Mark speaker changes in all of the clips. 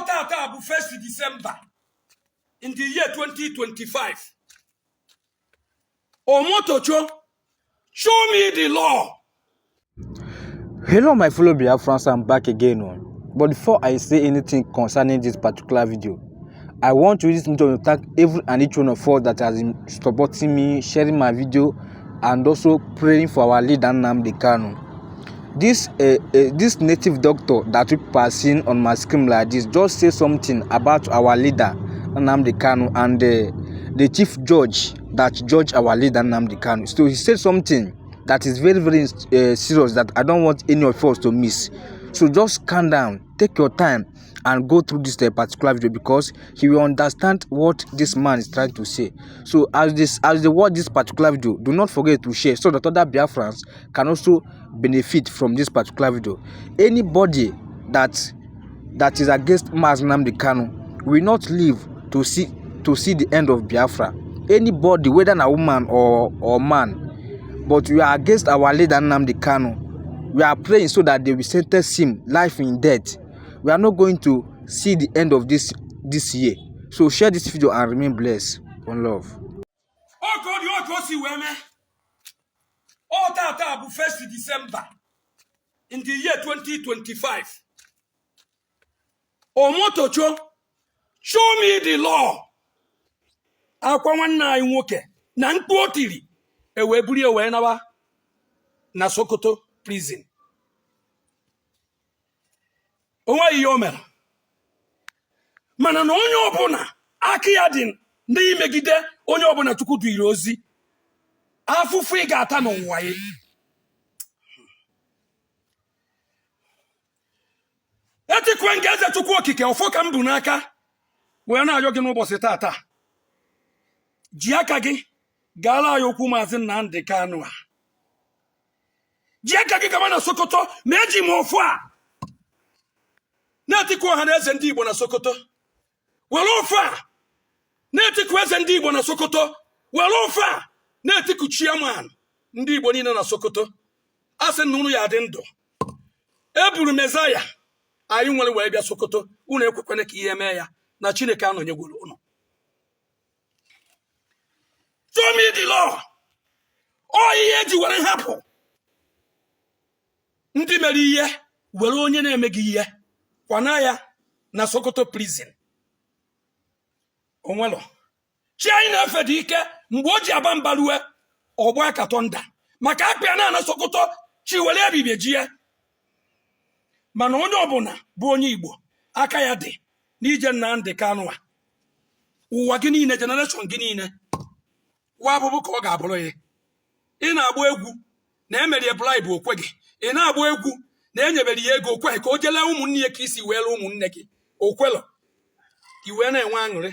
Speaker 1: Tata 1st December in the year 2025. Omotocho, show me the law.
Speaker 2: Hello my fellow Biafrans, I'm back again. But before I say anything concerning this particular video, I want to use this video to thank every and each one of us that has been supporting me, sharing my video, and also praying for our leader Nnamdi Kanu. This native doctor that we passing on my screen like this just say something about our leader Nnamdi Kanu and the chief judge that judge our leader Nnamdi Kanu. So he said something that is very serious that I don't want any of us to miss. So just calm down, take your time and go through this particular video because he will understand what this man is trying to say. So as they watch this particular video, do not forget to share so that other Biafrans can also benefit from this particular video. Anybody that is against Mazi Nnamdi Kanu will not live to see the end of Biafra. Anybody, whether a woman or man, but we are against our leader Nnamdi Kanu. We are praying so that they will sentence him life in death. We are not going to see the end of this year. So share this video and remain blessed. One love.
Speaker 1: Tata 1st December in the year 2025. Omotocho, show me the law. Akwa nwanna anyị nwoke na mkpu otiri ewe buri ewe nawa na Sokoto prison. Onwe ihe o mere. Mana na onye ọbụla aka ya dị ndị imegide onye ọbụla Chukwu duire ozi. Afụfụ ị ga-ata n'ụwa ya. Etikwe nke eze Chukwu okike ọfọ ka m bụ n'aka wee na-ayọ gị n'ụbọchị tata. Ji aka gị gaala anyị okwu Maazị Nnamdi Kanu a. Ji aka gị gaba na Sokoto ma eji m ofu a na-etikwa ọha na eze ndị Igbo na Sokoto. Were ofu a na-etikwa eze ndị Igbo na Sokoto. Were ofu a na-etiku chairman ndị Igbo niile na Sokoto. Asị na unu ya dị ndụ. Eburu Mezaya anyị nwere wee bịa Sokoto. Unu ekwekwana ka ihe mee ya na Chineke anọnyegwuru unu. Show me the law. Ihe eji were hapụ ndị mere ihe were onye na-emeghị ihe kwana ya na Sokoto prison. Onwelo chi anyị na-efe dị ike mgbe o ji aba mbalue ọgbọ akatonda maka akpịa na Sokoto chi were ebibie ji ya. Mana onye ọbụla bụ onye Igbo aka ya dị n'ije Nnamdi Kanu a. Ụwa gị niile, generation gị niile wa abụbụ ka ọ ga-abụrụ ya. Ị na-agba egwu na emerie bribe okwe gị. Ị na-agba egwu na enyebere ya ego okwe ka o jele ụmụnne ya ka isi were ụmụnne gị okwelo iwe na-enwe aṅụrị.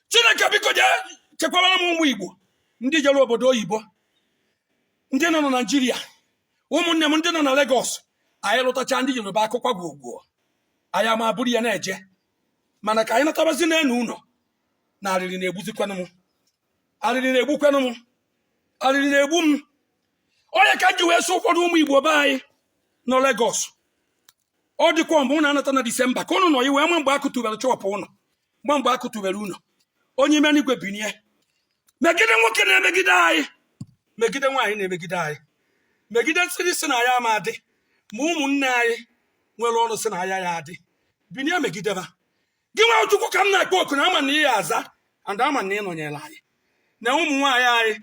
Speaker 1: Chineke biko chekwabara m ụmụ Igbo ndị jere obodo oyibo, ndị nọ na Naịjirịa, ụmụnne m ndị nọ na Lagos. Anyị lụtacha ndị Yoruba akụkwa gwogwo anyị ama bụrụ ya na-eje, mana ka anyị natabazi n'enu ụlọ na arịrị na-egbuzikwanụ m. Arịrị na-egbukwanụ m. Arịrị na-egbu m. Onye ka ji wee so ụfọdụ ụmụ Igbo be anyị nọ Lagos. Ọ dịkwa mgbe ụnụ anata na Disemba ka ụnụ nọ iwe ma mgbe akụtubere chọpụ ụnụ, mgbe akụtubere ụnụ onye ime n'igwe binie megide nwoke na-emegide anyị, megide nwaanyị na-emegide anyị, megide nsiri si na ya ama adị ma ụmụnne anyị nwere ọrụ si na ya adị binie megideba. Gị nwa Chukwu ka m na-akpọ oku na ama na ihe aza and ama na ịnọnyere anyị na ụmụ nwaanyị anyị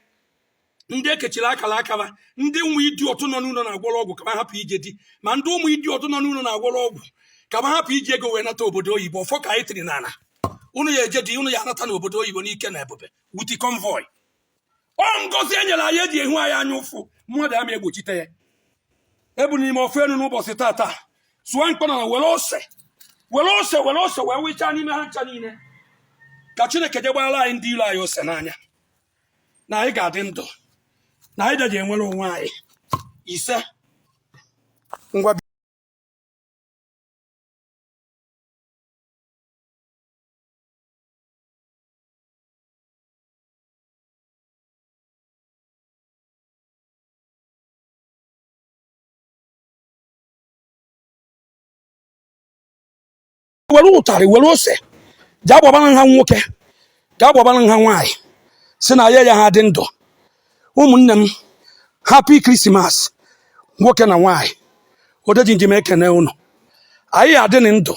Speaker 1: ndị ekechiri akara akaba, ndị ụmụ idi otu nọ n'ụlọ na-agwọrọ ọgwụ ka ma hapụ ije di, ma ndị ụmụ idi otu nọ n'ụlọ na-agwọrọ ọgwụ ka ma hapụ iji ego wee nata obodo oyibo. Ọfọ ka anyị tiri n'ala. Unu ya eje di, unu ya anata n'obodo oyibo n'ike na ebube with convoy. Ọ ngozi enyere anyị eji ehu anyị anya ụfụ mmadụ ama egbochite ya. Ebu n'ime ofe enu n'ụbọchị tata sụọ mkpana na were ose wee wichaa n'ime ha ncha niile ka Chineke jegbara anyị ndị ilo anyị ose n'anya na anyị ga-adị ndụ na anyị gaji enwere onwe anyị. Ise ngwa were ụtarị were ose gaa gbabara ha nwoke gaa gbabara ha nwaanyị si na ya ha dị ndụ. Ụmụnne m, happy Christmas nwoke na nwaanyị. Odeji nji m ekene unu. Anyị adị ndụ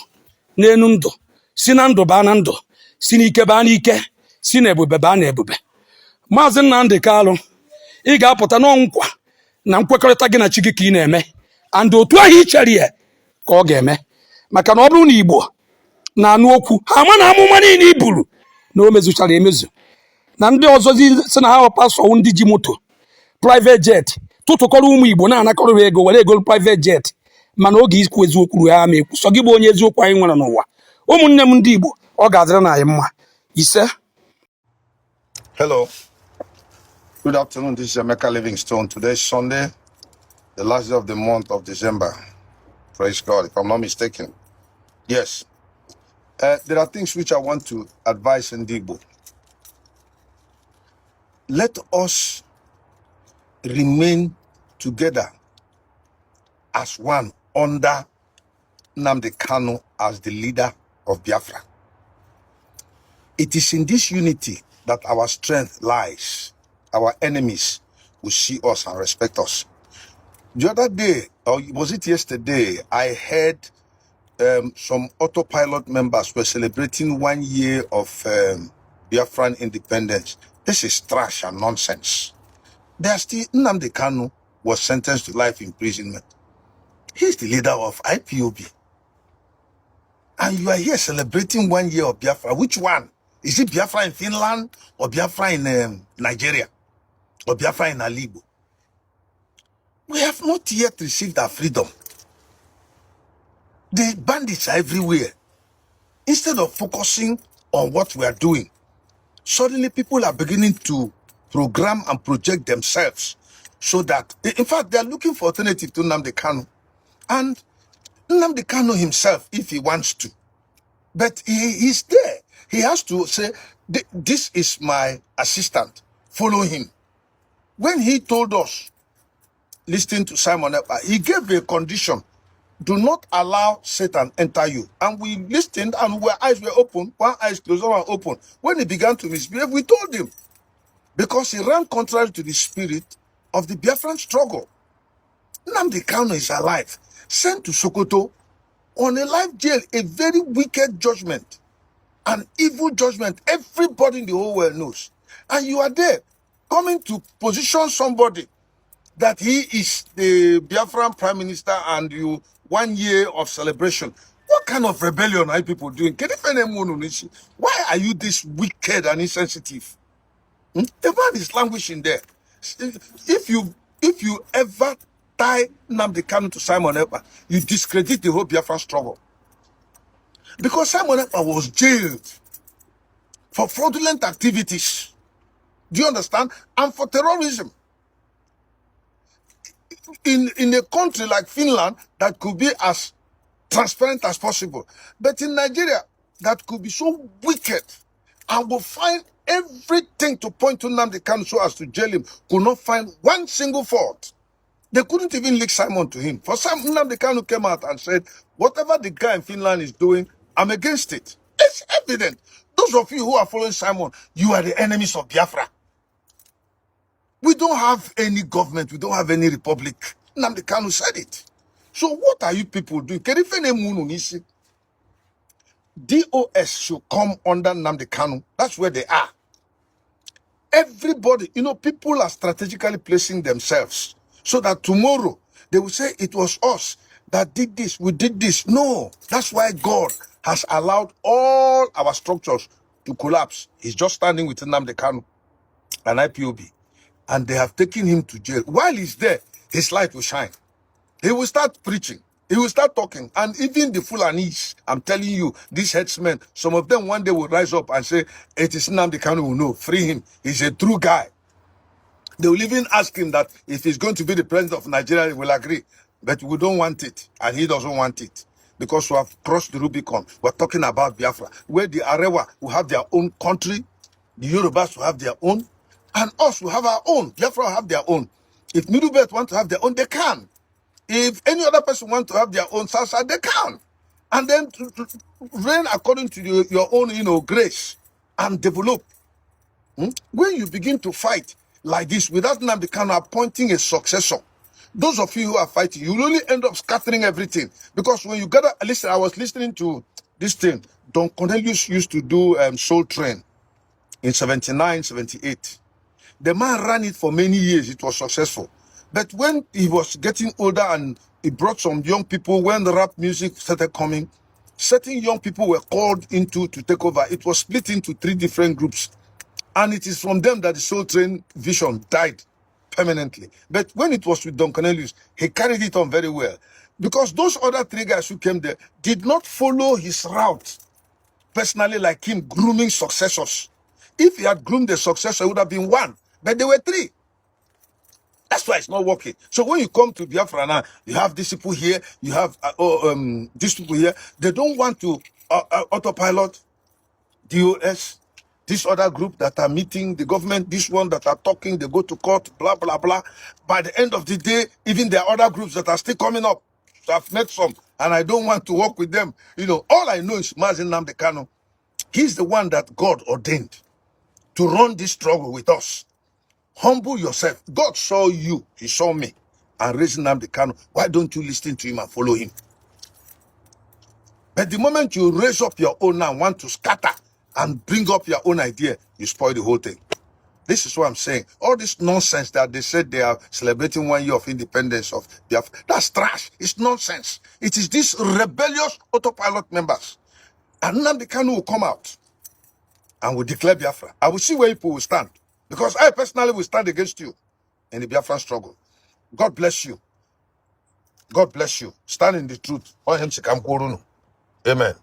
Speaker 1: n'enu ndụ, si na ndụ baa na ndụ, si n'ike baa n'ike, si na ebube baa na ebube. Maazị Nnamdi Kanu, ị ga-apụta n'ọnkwa na nkwekọrịta gị na chi gị ka ị na-eme, and otu ahụ i chere ya ka ọ ga-eme. Maka na ọ bụrụ na Igbo na-anụ okwu ha ama na amụma niile i buru na o mezuchara emezu. Na ndị ọzọ si na ha pasọ ndị ji moto private jet tụtụkọrọ ụmụ Igbo na-anakọrọ ego were ego private jet, mana oge ikwu eziokwu ruo ha ma ekwu sọ gị bụ onye eziokwu anyị nwere n'ụwa. Ụmụnne m ndị Igbo, ọ ga-adịrị na anyị mma. Ise.
Speaker 3: Hello. Good afternoon. This is Emeka Livingstone. Today is Sunday, the last day of the month of December. Praise God, if I'm not mistaken. Yes. There are things which I want to advise in Igbo. Let us remain together as one under Nnamdi Kanu as the leader of Biafra. It is in this unity that our strength lies. Our enemies will see us and respect us. The other day, or was it yesterday, I heard some autopilot members were celebrating 1 year of Biafran independence. This is trash and nonsense. They are still, Nnamdi Kanu was sentenced to life imprisonment. He's the leader of IPOB. And you are here celebrating 1 year of Biafra. Which one? Is it Biafra in Finland or Biafra in Nigeria or Biafra in Igbo? We have not yet received our freedom. The bandits are everywhere. Instead of focusing on what we are doing, suddenly people are beginning to program and project themselves so that, in fact, they are looking for alternative to Nnamdi Kanu. And Nnamdi Kanu himself, if he wants to, but he's there. He has to say, this is my assistant, follow him. When he told us, listening to Simon Ekpa, he gave a condition: do not allow Satan enter you. And we listened and our eyes were open, one eye closed, one open. When he began to misbehave, we told him, because he ran contrary to the spirit of the Biafran struggle. Nnamdi Kanu is alive, sent to Sokoto on a life jail, a very wicked judgment, an evil judgment everybody in the whole world knows. And you are there, coming to position somebody that he is the Biafran prime minister and you 1 year of celebration. What kind of rebellion are people doing? Why are you this wicked and insensitive? The man is languishing there. If you ever tie Nnamdi Kanu to Simon Ekpa, you discredit the whole Biafran struggle. Because Simon Ekpa was jailed for fraudulent activities. Do you understand? And for terrorism. In a country like Finland, that could be as transparent as possible. But in Nigeria, that could be so wicked and will find everything to point to Nnamdi Kanu so as to jail him, could not find one single fault. They couldn't even link Simon to him. For some, Nnamdi Kanu came out and said, whatever the guy in Finland is doing, I'm against it. It's evident. Those of you who are following Simon, you are the enemies of Biafra. We don't have any government. We don't have any republic. Nnamdi Kanu said it. So what are you people doing? DOS should come under Nnamdi Kanu. That's where they are. Everybody, people are strategically placing themselves so that tomorrow they will say it was us that did this, we did this. No, that's why God has allowed all our structures to collapse. He's just standing with Nnamdi Kanu and IPOB. And they have taken him to jail. While he's there, his light will shine. He will start preaching. He will start talking. And even the Fulanis, I'm telling you, these headsmen, some of them one day will rise up and say, it is Nnamdi Kanu who know, free him. He's a true guy. They will even ask him that if he's going to be the president of Nigeria, he will agree. But we don't want it. And he doesn't want it. Because we have crossed the Rubicon. We're talking about Biafra, where the Arewa will have their own country, the Yorubas will have their own, and us will have our own. Biafra will have their own. If Middle Belt want to have their own, they can. If any other person want to have their own Salsa, they can. and then to reign according to your own, grace and develop. When you begin to fight like this without Nnamdi Kanu appointing a successor, those of you who are fighting, you will only end up scattering everything. Because when you gather, listen, I was listening to this thing. Don Cornelius used to do Soul Train in 79, 78. The man ran it for many years. It was successful. But when he was getting older and he brought some young people, when the rap music started coming, certain young people were called into to take over. It was split into 3 different groups. And it is from them that the Soul Train vision died permanently. But when it was with Don Cornelius, he carried it on very well. Because those other 3 guys who came there did not follow his route personally like him, grooming successors. If he had groomed the successor, it would have been 1. But there were 3. That's why it's not working. So when you come to Biafra now, you have these people here, you have these people here. They don't want to autopilot, DOS, this other group that are meeting the government, this one that are talking, they go to court, blah, blah, blah. By the end of the day, even there are other groups that are still coming up. So I've met some, and I don't want to work with them. All I know is Mazi Nnamdi Kanu. He's the one that God ordained to run this struggle with us. Humble yourself. God saw you. He saw me. And raised Nnamdi Kanu. Why don't you listen to him and follow him? But the moment you raise up your own and want to scatter and bring up your own idea, you spoil the whole thing. This is what I'm saying. All this nonsense that they said they are celebrating 1 year of independence of Biafra, that's trash. It's nonsense. It is these rebellious autopilot members. And Nnamdi Kanu will come out and will declare Biafra. I will see where people will stand. Because I personally will stand against you in the Biafran struggle. God bless you. God bless you. Stand in the truth. Amen.